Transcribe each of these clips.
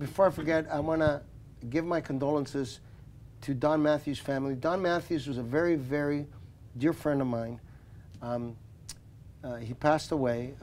before I forget, I want to give my condolences to Don Matthews' family. Don Matthews was a very, very dear friend of mine. He passed away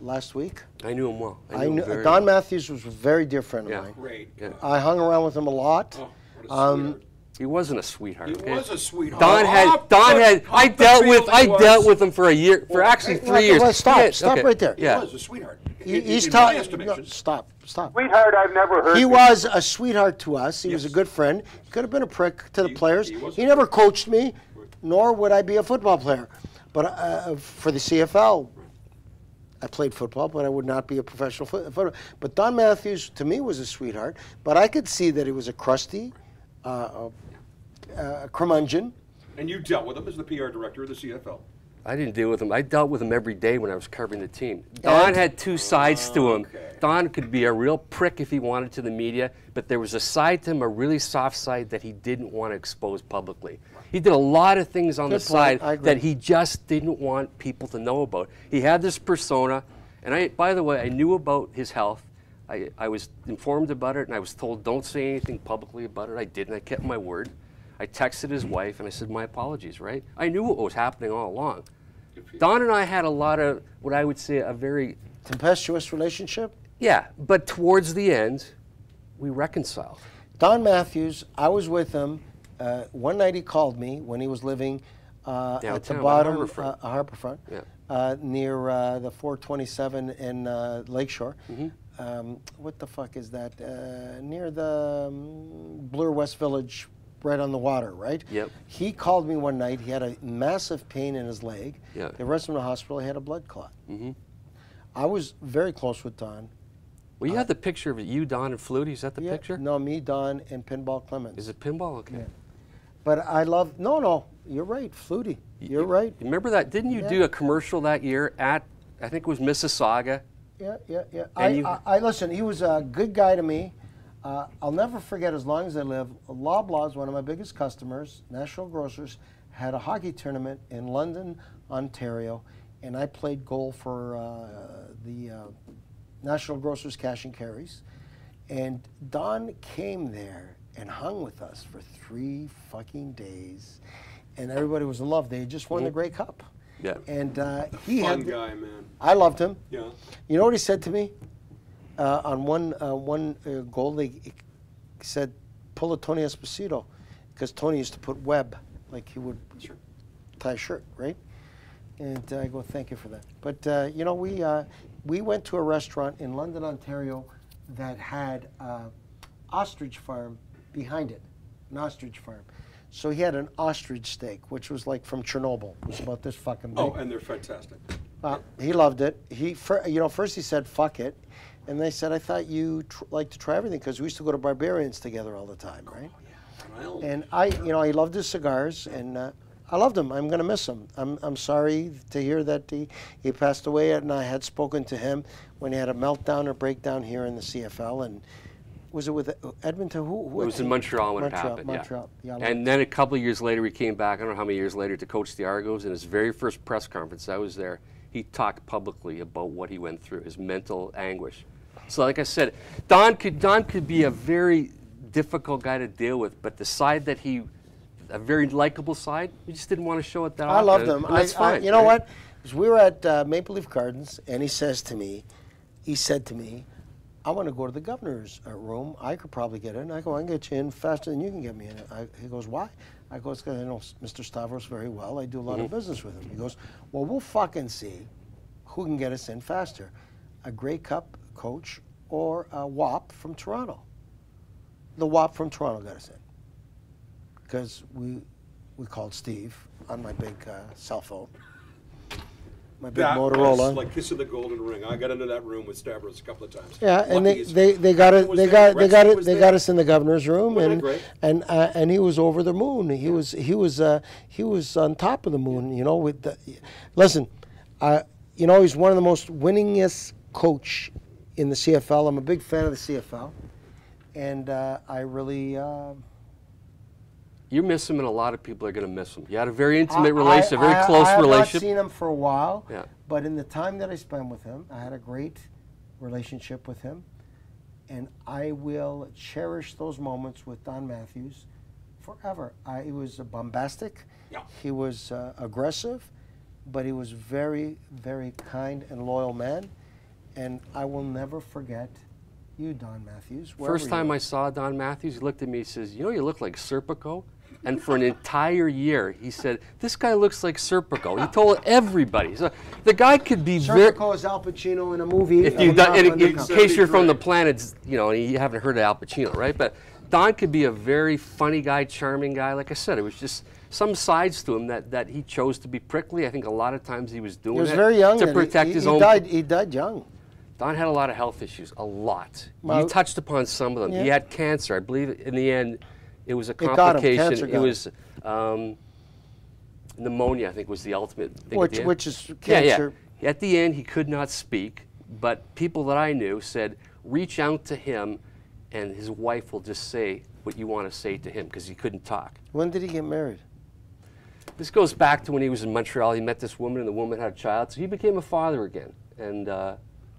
last week. I knew him well. I knew Don Matthews was a very dear friend of mine. Great. Yeah. I hung around with him a lot. Oh, what a sweetheart. He wasn't a sweetheart. He okay? was a sweetheart. I dealt with him for a year, for actually 3 years. Well, stop Okay. right there. He Yeah. was a sweetheart. He's in my telling. estimation. No, stop. Sweetheart, I've never heard. He was a sweetheart to us. He was a Yes. good friend. Could have been a prick to the He players. was He a never coached me, nor would I be a football player. But for the CFL, I played football, but I would not be a professional footballer. But Don Matthews, to me, was a sweetheart. But I could see that he was a crusty, curmudgeon. And you dealt with him as the PR director of the CFL. I didn't deal with him. I dealt with him every day when I was covering the team. Don had two sides to him. Okay. Don could be a real prick if he wanted to the media, but there was a side to him, a really soft side that he didn't want to expose publicly. He did a lot of things on the side I agree. that he just didn't want people to know about. He had this persona, and by the way, I knew about his health. I was informed about it, and I was told don't say anything publicly about it. I didn't. I kept my word. I texted his wife, and I said, my apologies, right? I knew what was happening all along. Don and I had a lot of, what I would say, a very... Tempestuous relationship. Yeah, but towards the end, we reconciled. Don Matthews, I was with him. One night he called me when he was living at the Downtown, bottom, Harborfront. Harborfront, near the 427 in Lakeshore. What the fuck is that? Near the Bloor West Village, right on the water, right? Yep. He called me one night. He had a massive pain in his leg. Yeah. They rushed him to the hospital. He had a blood clot. I was very close with Don. Well, you had the picture of you, Don, and Flutie. Is that the picture? No, me, Don, and Pinball Clemens. Is it pinball? Okay. Yeah. But I love, no, you're right, Flutie. You're right. You remember that? Didn't you do a commercial that year at, I think it was Mississauga? Yeah. And I listen, he was a good guy to me. I'll never forget as long as I live, Loblaws, one of my biggest customers, National Grocers, had a hockey tournament in London, Ontario, and I played goal for the National Grocers Cash and Carries. And Don came there and hung with us for 3 fucking days, and everybody was in love. They had just won the Grey Cup. Yeah. And he Fun had. guy, man. I loved him. Yeah. You know what he said to me? On one goal, he said, pull a Tony Esposito, because Tony used to put web, like he would tie a shirt, right? And I go, thank you for that. But you know, we went to a restaurant in London, Ontario, that had ostrich farm behind it, an ostrich farm. So he had an ostrich steak, which was like from Chernobyl. It was about this fucking big. Oh, and they're fantastic. He loved it. First he said, fuck it. And they said, I thought you like to try everything, because we used to go to Barbarians together all the time, right? Oh, yeah. And he loved his cigars, and I loved him. I'm going to miss him. I'm sorry to hear that he passed away, and I had spoken to him when he had a meltdown or breakdown here in the CFL, and was it with Edmonton? Who It was in Montreal when it happened. Montreal. Yeah. And then a couple of years later, he came back, I don't know how many years later, to coach the Argos. In his very first press conference, I was there, he talked publicly about what he went through, his mental anguish. So like I said, Don could be a very difficult guy to deal with, but the side that a very likable side, he just didn't want to show it that often. I loved him. And that's fine. You know what? 'Cause we were at Maple Leaf Gardens, and he said to me, I want to go to the governor's room. I could probably get in. I go, I can get you in faster than you can get me in. He goes, why? I go, it's because I know Mr. Stavros very well. I do a lot of business with him. He goes, well, we'll fucking see who can get us in faster, a Grey Cup coach or a WAP from Toronto. The WAP from Toronto got us in, because we called Steve on my big cell phone. My big That Motorola. was like kissing the golden ring. I got into that room with Stavros a couple of times. Yeah, and Lucky they got it. was They there, got Gretzky was they there. got us in the governor's room, Wasn't that and great? and he was over the moon. He was on top of the moon. You know, with the listen, you know, he's one of the most winningest coach in the CFL. I'm a big fan of the CFL, and I really. You miss him, and a lot of people are going to miss him. You had a very intimate relationship, a very close relationship. I have not seen him for a while, Yeah. but in the time that I spent with him, I had a great relationship with him. and I will cherish those moments with Don Matthews forever. He was bombastic. Yeah. He was aggressive, but he was very, very kind and loyal man. And I will never forget you, Don Matthews. First time I saw Don Matthews, he looked at me and says, you know, you look like Serpico. And for an entire year, he said, this guy looks like Serpico. He told everybody. So the guy could be very... Serpico is Al Pacino in a movie. If you in case you're from the planet, you know, and you haven't heard of Al Pacino, right? But Don could be a very funny guy, charming guy. Like I said, it was just some sides to him that he chose to be prickly. I think a lot of times he was doing He was it very young. to protect his own... He died young. Don had a lot of health issues, a lot. Well, You touched upon some of them. yeah. He had cancer. I believe in the end, it was a got him. complication. Cancer got It was pneumonia, I think, was the ultimate thing. at the end. Which is Yeah, cancer. yeah. At the end, he could not speak, but people that I knew said, reach out to him, and his wife will just say what you want to say to him, because he couldn't talk. When did he get married? This goes back to when he was in Montreal. He met this woman, and the woman had a child, so he became a father again. And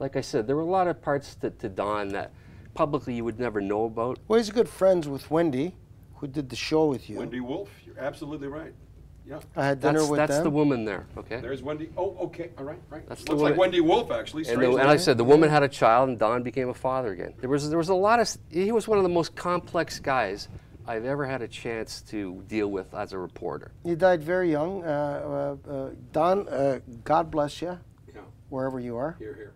like I said, there were a lot of parts to Don that publicly you would never know about. Well, he's good friends with Wendy, who did the show with you. Wendy Wolf, you're absolutely right. Yeah. I had dinner with That's them. the woman there, okay? There's Wendy. Oh, okay. All right, right. That's the Looks like woman- Wendy Wolf, actually. And, strangely. and I said the woman had a child, and Don became a father again. There was a lot of. He was one of the most complex guys I've ever had a chance to deal with as a reporter. He died very young. Don, God bless you, Yeah, wherever you are. here, here.